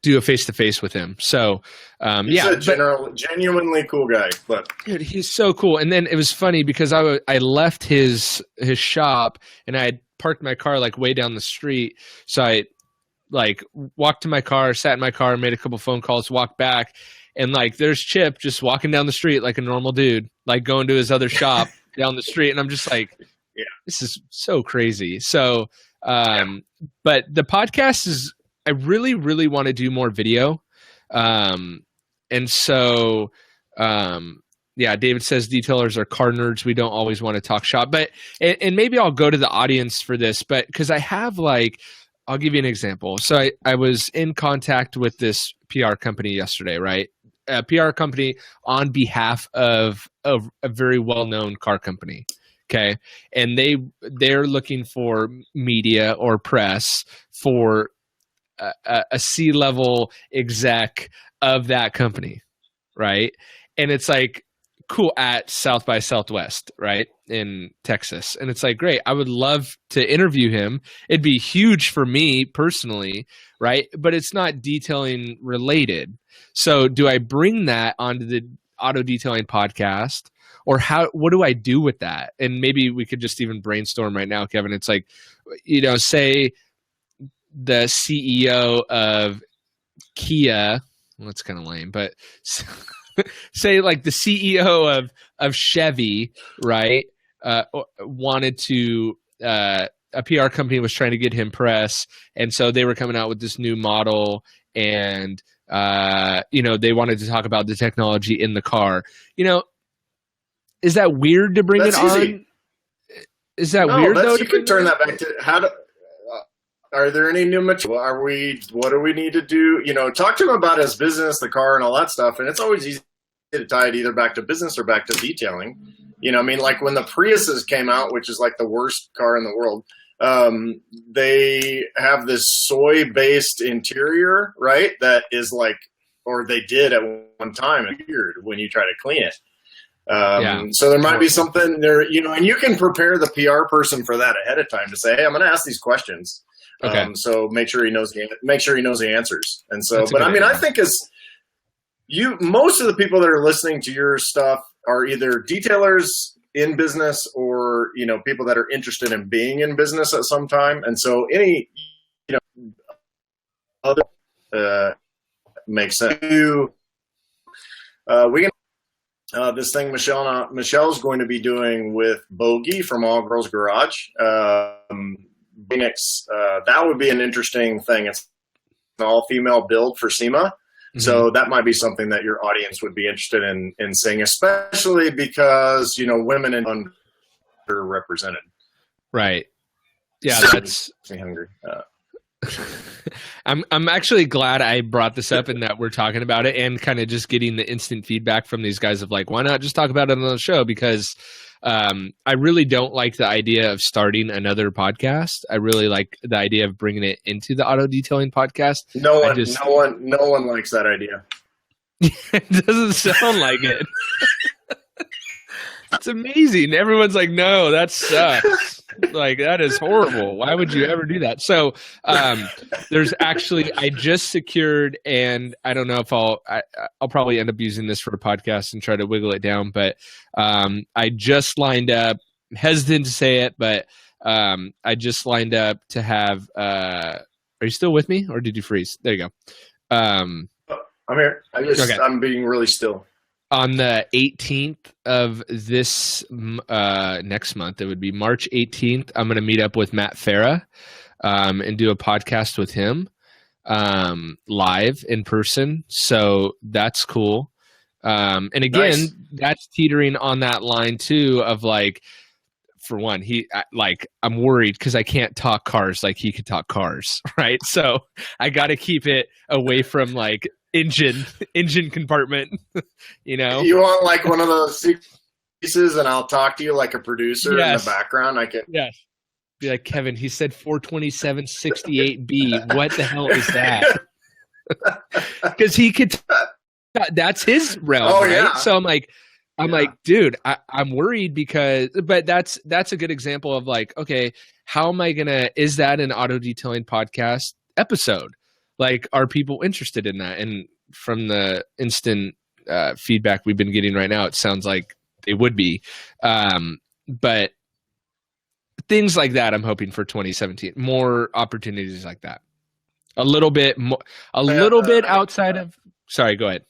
do a face-to-face with him. So, he's a genuinely cool guy, but dude, he's so cool. And then it was funny because I left his shop and I had parked my car like way down the street. So I like walked to my car, sat in my car, made a couple phone calls, walked back, and like there's Chip just walking down the street like a normal dude, like going to his other shop down the street. And I'm just like, yeah, this is so crazy. So, but the podcast is, I really, really want to do more video. And so, David says detailers are car nerds. We don't always want to talk shop, but, and maybe I'll go to the audience for this, but cause I have I'll give you an example. So I was in contact with this PR company yesterday, right? A PR company on behalf of a very well-known car company. Okay. And they're looking for media or press for a C-level exec of that company, right? And it's like, cool, at South by Southwest, right, in Texas. And it's like, great, I would love to interview him. It'd be huge for me personally, right? But it's not detailing related. So do I bring that onto the auto detailing podcast, or what do I do with that? And maybe we could just even brainstorm right now, Kevin. It's like, say the CEO of Kia, well, that's kind of lame, but say like the CEO of Chevy, right? Wanted to, a PR company was trying to get him press. And so they were coming out with this new model, and, they wanted to talk about the technology in the car. Is that weird to bring it on? Is that weird though? You could turn that back to are there any new material? What do we need to do? Talk to him about his business, the car, and all that stuff. And it's always easy to tie it either back to business or back to detailing. Like when the Priuses came out, which is like the worst car in the world, they have this soy-based interior, right? That is like, or they did at one time, weird when you try to clean it. So there might be something there, and you can prepare the PR person for that ahead of time to say, hey, I'm going to ask these questions. Okay. So make sure he knows the answers. And so, but I mean, I think most of the people that are listening to your stuff are either detailers in business or, people that are interested in being in business at some time. And so any, other, makes sense. We can, this thing Michelle's going to be doing with Bogey from All Girls Garage, Phoenix, that would be an interesting thing. It's an all-female build for SEMA. Mm-hmm. So that might be something that your audience would be interested in seeing, especially because, women are underrepresented. Right. Yeah, so, that's me hungry. I'm actually glad I brought this up and that we're talking about it, and kind of just getting the instant feedback from these guys of like, why not just talk about it on the show? Because I really don't like the idea of starting another podcast. I really like the idea of bringing it into the auto detailing podcast. No one likes that idea. It doesn't sound like it. It's amazing. Everyone's like, no, that sucks. Like, that is horrible. Why would you ever do that? So there's actually, I just secured, and I don't know if I'll probably end up using this for a podcast and try to wiggle it down, but I just lined up, I'm hesitant to say it, but I just lined up to have, are you still with me, or did you freeze? There you go. I'm here. I'm being really still. On the 18th of this next month, it would be March 18th, I'm going to meet up with Matt Farah and do a podcast with him live in person. So that's cool. And again, nice. That's teetering on that line too of like, for one, I'm worried because I can't talk cars like he could talk cars, right? So I got to keep it away from like engine compartment, You want like one of those pieces, and I'll talk to you like a producer in the background. I can. Yes. Be like, Kevin, he said 427.68B. What the hell is that? Because he could. That's his realm, right? Yeah. So I'm like, dude, I'm worried but that's a good example of like, okay, how am I is that an auto detailing podcast episode? Like, are people interested in that? And from the instant feedback we've been getting right now, it sounds like they would be. But things like that, I'm hoping for 2017, more opportunities like that. A little bit more, bit outside of, sorry, go ahead.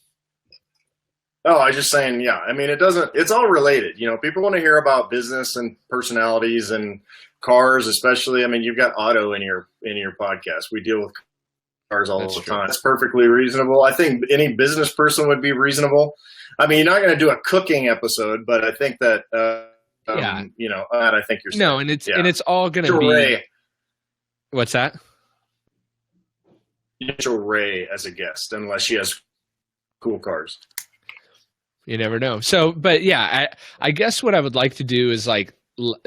Oh, I was just saying, yeah. I mean, it's all related. People want to hear about business and personalities and cars, especially. I mean, you've got auto in your podcast. We deal with cars all the time. It's perfectly reasonable. I think any business person would be reasonable. I mean, you're not going to do a cooking episode, but I think that, I think you're saying. No, and it's all going to be. Ray. What's that? Ray as a guest, unless she has cool cars. You never know. So, but yeah, I guess what I would like to do is like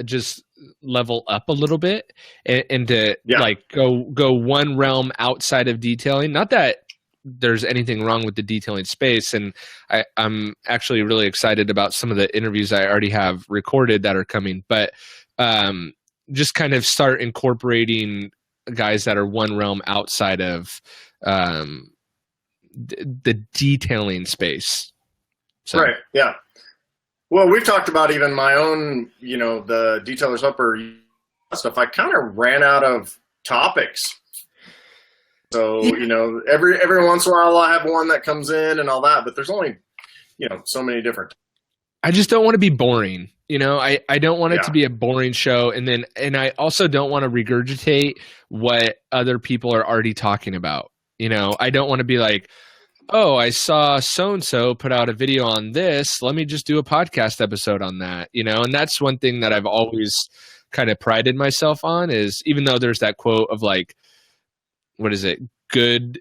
just level up a little bit and to like go one realm outside of detailing. Not that there's anything wrong with the detailing space, and I'm actually really excited about some of the interviews I already have recorded that are coming. But just kind of start incorporating guys that are one realm outside of the detailing space. So. Right. Yeah. Well, we've talked about even my own, the Detailer's Helper stuff. I kind of ran out of topics. So, every once in a while I have one that comes in and all that, but there's only, so many different. I just don't want to be boring. I don't want it to be a boring show. And I also don't want to regurgitate what other people are already talking about. I don't want to be like, oh, I saw so-and-so put out a video on this. Let me just do a podcast episode on that, And that's one thing that I've always kind of prided myself on is, even though there's that quote of like, what is it? Good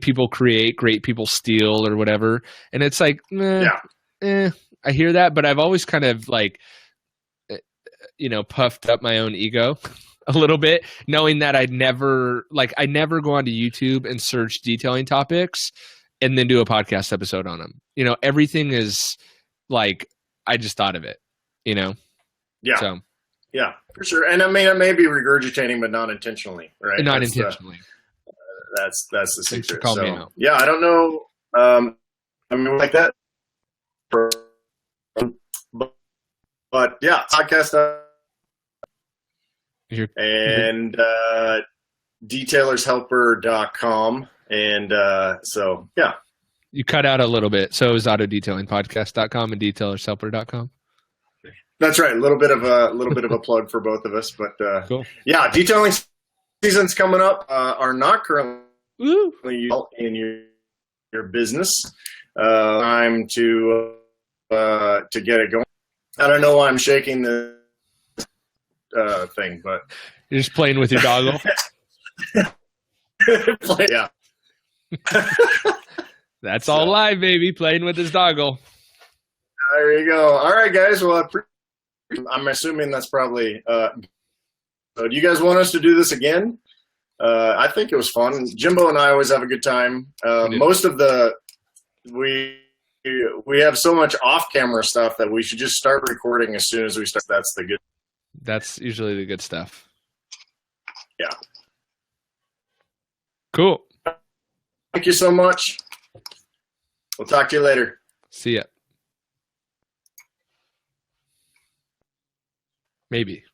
people create, great people steal, or whatever. And it's like, I hear that, but I've always kind of like, puffed up my own ego a little bit, knowing that I never go onto YouTube and search detailing topics and then do a podcast episode on them. Everything is like, I just thought of it, Yeah. So. Yeah, for sure. And I may be regurgitating, but not intentionally, right? Not intentionally. That's the secret. Call me out. Yeah, I don't know. I mean, like that. But yeah, podcast and detailershelper.com. And so, yeah. You cut out a little bit. So it was autodetailingpodcast.com and detailershelper.com. That's right. A little bit of a plug for both of us, but cool. Yeah, detailing seasons coming up are not currently in your business. Time to get it going. I don't know why I'm shaking the thing, but you're just playing with your doggle. Yeah. That's all live, baby. Playing with his doggle. There you go. All right, guys. Well, I'm assuming that's probably. So do you guys want us to do this again? I think it was fun. Jimbo and I always have a good time. Most of we have so much off-camera stuff that we should just start recording as soon as we start. That's usually the good stuff. Yeah. Cool. Thank you so much. We'll talk to you later. See ya. Maybe.